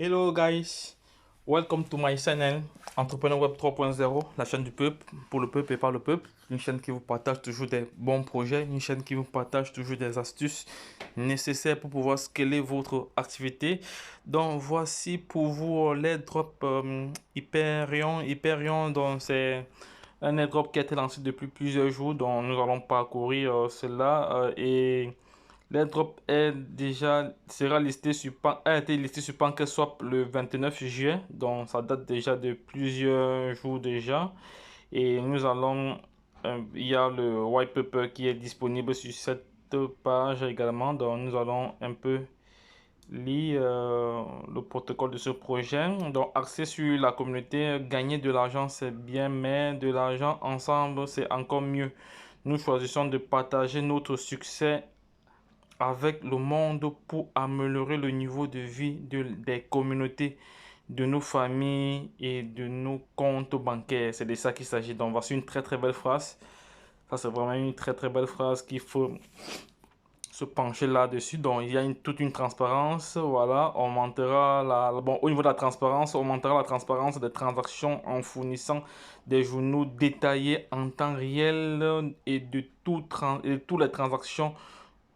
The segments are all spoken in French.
Hello guys, welcome to my channel Entrepreneur Web 3.0, la chaîne du peuple, pour le peuple et par le peuple. Une chaîne qui vous partage toujours des bons projets, une chaîne qui vous partage toujours des astuces nécessaires pour pouvoir scaler votre activité. Donc voici pour vous l'airdrop Hyperion. Hyperion, donc c'est un airdrop qui a été lancé depuis plusieurs jours, donc nous allons parcourir cela et l'airdrop est déjà sera listé sur a été listé sur PancakeSwap le 29 juillet, donc ça date déjà de plusieurs jours déjà. Et nous allons, il y a le white paper qui est disponible sur cette page également, donc nous allons un peu lire le protocole de ce projet. Donc axé sur la communauté, gagner de l'argent c'est bien, mais de l'argent ensemble c'est encore mieux. Nous choisissons de partager notre succès avec le monde pour améliorer le niveau de vie des communautés, de nos familles et de nos comptes bancaires. C'est de ça qu'il s'agit. Donc, voici une très très belle phrase. Ça, c'est vraiment une très très belle phrase qu'il faut se pencher là-dessus. Donc, il y a toute une transparence. Voilà, on montrera bon, au niveau de la transparence, on montrera la transparence des transactions en fournissant des journaux détaillés en temps réel et de toutes les transactions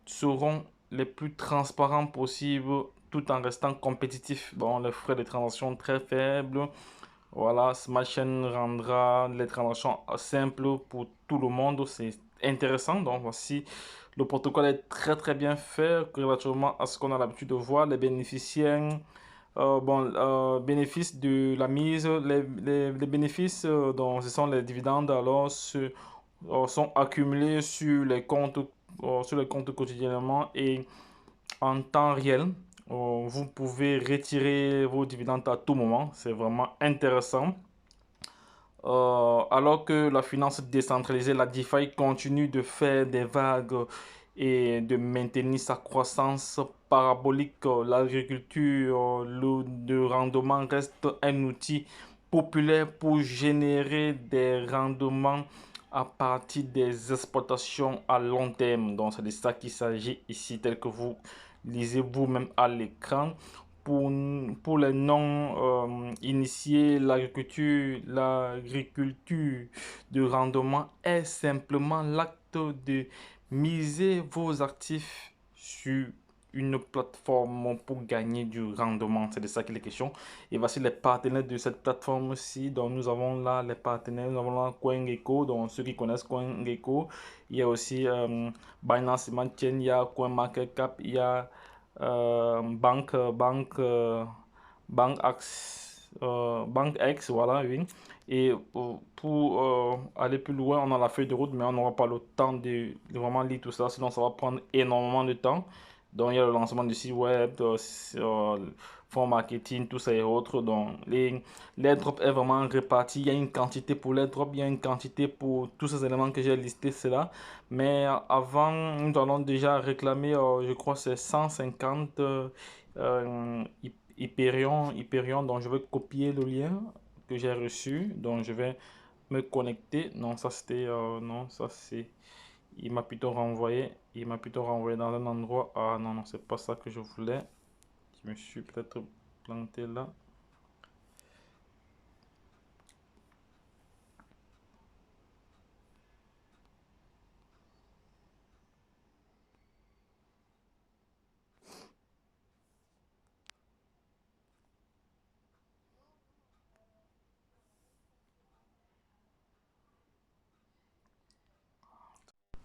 seront les plus transparents possibles tout en restant compétitifs. Bon, les frais de transaction très faibles. Voilà, Smart Chain rendra les transactions simples pour tout le monde. C'est intéressant. Donc, voici, le protocole est très très bien fait relativement à ce qu'on a l'habitude de voir. Les bénéficiaires, bénéfices de la mise, les bénéfices, donc ce sont les dividendes, alors sont accumulés sur les comptes quotidiennement et en temps réel. Vous pouvez retirer vos dividendes à tout moment. C'est vraiment intéressant. Alors que la finance décentralisée, la DeFi, continue de faire des vagues et de maintenir sa croissance parabolique, l'agriculture, de rendement reste un outil populaire pour générer des rendements à partir des exploitations à long terme. Donc, c'est de ça qu'il s'agit ici, tel que vous lisez vous-même à l'écran. Pour les non initiés, l'agriculture de rendement est simplement l'acte de miser vos actifs sur une plateforme pour gagner du rendement. C'est de ça qu'il est question. Et voici les partenaires de cette plateforme-ci. Donc, nous avons là les partenaires. Nous avons là CoinGecko. Donc, ceux qui connaissent CoinGecko. Il y a aussi Binance Smart Chain. Il y a CoinMarketCap. Il y a Bank X, voilà, oui. Et pour aller plus loin, on a la feuille de route, mais on n'aura pas le temps de vraiment lire tout ça, sinon ça va prendre énormément de temps. Donc, il y a le lancement du site web, fonds marketing, tout ça et autres. Donc, l'airdrop est vraiment réparti. Il y a une quantité pour l'airdrop, il y a une quantité pour tous ces éléments que j'ai listés, c'est là. Mais avant, nous allons déjà réclamer, je crois, c'est 150 Hyperion. Donc, je vais copier le lien que j'ai reçu. Donc, je vais me connecter. Non, ça c'était, non, ça c'est, il m'a plutôt renvoyé dans un endroit. Ah non, non, c'est pas ça que je voulais. Je me suis peut-être planté là.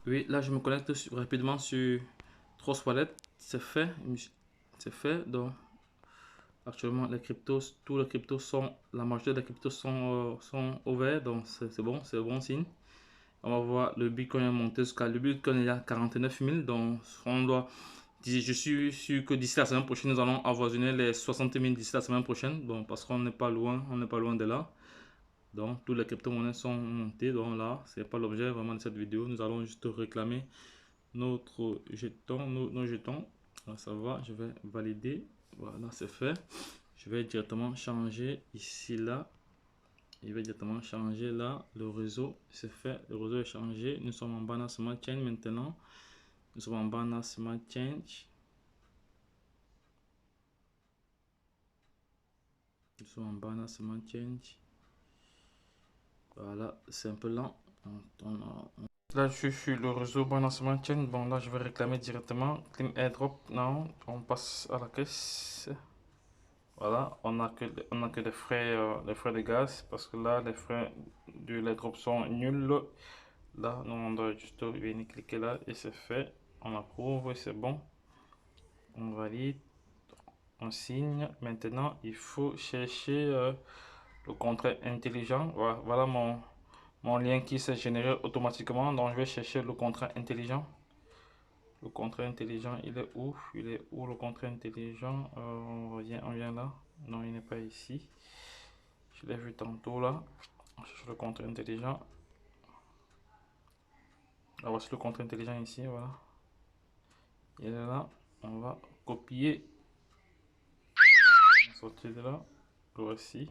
Oui, là, je me connecte rapidement sur Trust Wallet. C'est fait. C'est fait. Donc, actuellement, tous les cryptos sont, la majorité des cryptos sont ouverts. Donc, c'est bon, c'est bon signe. On va voir le Bitcoin est monté jusqu'à le Bitcoin il y a 49 000. Donc, je suis sûr que d'ici la semaine prochaine, nous allons avoisiner les 60 000 d'ici la semaine prochaine. Bon, parce qu'on n'est pas loin, on n'est pas loin de là. Donc, tous les crypto-monnaies sont montées. Donc là, c'est pas l'objet vraiment de cette vidéo. Nous allons juste réclamer notre jeton, nos jetons. Là, ça va, je vais valider. Voilà, c'est fait. Je vais directement changer ici, là. Je vais directement changer là. Le réseau, c'est fait. Le réseau est changé. Nous sommes en Binance Smart Chain maintenant. Nous sommes en Binance Smart Chain. Nous sommes en balancement change. Voilà, c'est un peu lent. Là, je suis sur le réseau balancement change. Bon, là, je vais réclamer directement. Clean airdrop, non. On passe à la caisse. Voilà, on n'a que les frais de gaz parce que là, les frais de l'airdrop sont nuls. Là, nous, on doit juste venir cliquer là et c'est fait. On approuve et c'est bon. On valide. On signe. Maintenant, il faut chercher le contrat intelligent. Voilà mon lien qui s'est généré automatiquement. Donc, je vais chercher le contrat intelligent. Le contrat intelligent, il est où? Il est où le contrat intelligent? On vient là. Non, il n'est pas ici. Je l'ai vu tantôt là. On cherche le contrat intelligent. Ah, voici le contrat intelligent ici. Voilà. Il est là. On va copier. On va sortir de là. Le voici.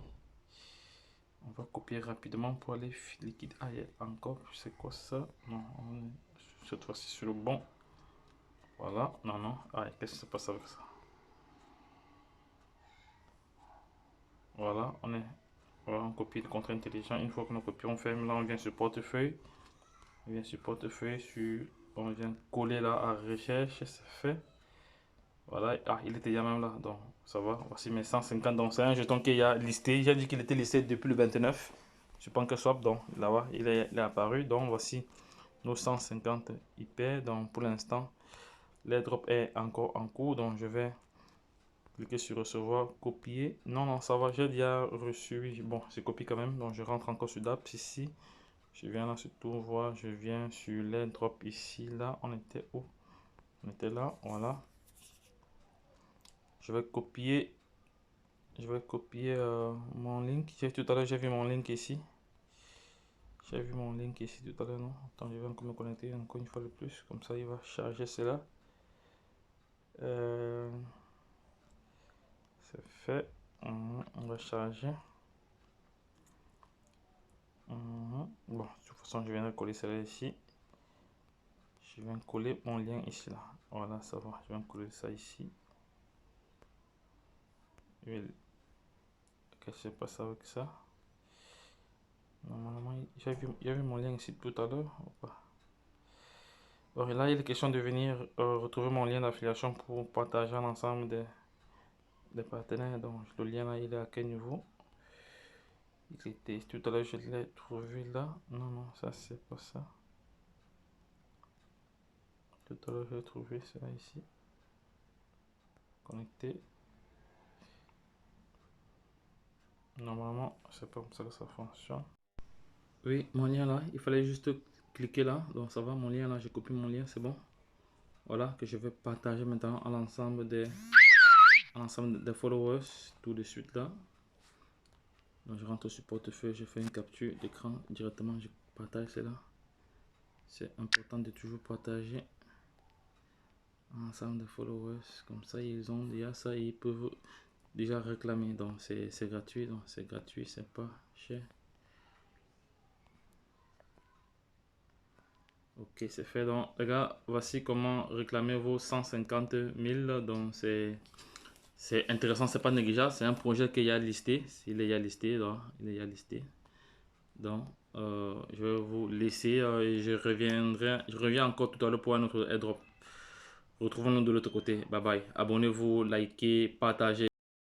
On va copier rapidement pour aller liquide. Ah, il y a encore. C'est quoi ça? Non, on est cette fois-ci sur le bon. Voilà. Non, non. Ah, qu'est-ce qui se passe avec ça? Voilà, on copie le contrat intelligent. Une fois qu'on a copié, on ferme. Là, on vient sur portefeuille. On vient sur portefeuille. On vient coller là à recherche. C'est fait. Voilà. Ah, il était déjà même là. Donc, ça va. Voici mes 150. Donc, c'est un jeton qui a listé. J'ai dit qu'il était listé depuis le 29. Je pense que swap. Donc, là-bas, il est apparu. Donc, voici nos 150 IP. Donc, pour l'instant, l'airdrop est encore en cours. Donc, je vais cliquer sur recevoir, copier. Non, non, ça va, j'ai déjà reçu. Oui, bon, c'est copié quand même. Donc, je rentre encore sur d'apps ici. Je viens là sur tout voir. Je viens sur l'airdrop ici. Là, on était où? On était là, voilà. Je vais copier. Mon link. Tout à l'heure, j'ai vu mon link ici. J'ai vu mon link ici tout à l'heure, non? Attends, je vais encore me connecter encore une fois de plus. Comme ça, il va charger cela. C'est fait. On va charger. Bon, de toute façon, je viendrai coller cela ici. Je viens coller mon lien ici là. Voilà, ça va. Je viens coller ça ici. Qu'est-ce qui se passe avec ça? Normalement, j'ai vu mon lien ici tout à l'heure. Bon, là, il est question de venir retrouver mon lien d'affiliation pour partager l'ensemble des partenaires. Donc, le lien là, il est à quel niveau? Il était tout à l'heure, je l'ai trouvé là. Non, non, ça, c'est pas ça. Tout à l'heure, j'ai trouvé ça ici. Connecté. Normalement, c'est pas comme ça que ça fonctionne. Oui, mon lien là, il fallait juste cliquer là. Donc ça va, mon lien là, j'ai copié mon lien, c'est bon. Voilà, que je vais partager maintenant à l'ensemble des followers tout de suite là. Donc je rentre sur portefeuille, je fais une capture d'écran directement, je partage cela. C'est important de toujours partager à l'ensemble des followers. Comme ça, ils ont déjà ça, ils peuvent déjà réclamer. Donc c'est gratuit, c'est pas cher. Ok, c'est fait. Donc, les gars, voici comment réclamer vos 150 000. Donc, c'est intéressant, c'est pas négligeable. C'est un projet qu'il y a listé. Il est déjà listé, donc, il est déjà listé. Donc, je vais vous laisser et je reviens encore tout à l'heure pour un autre airdrop. Retrouvons-nous de l'autre côté. Bye bye. Abonnez-vous, likez, partagez.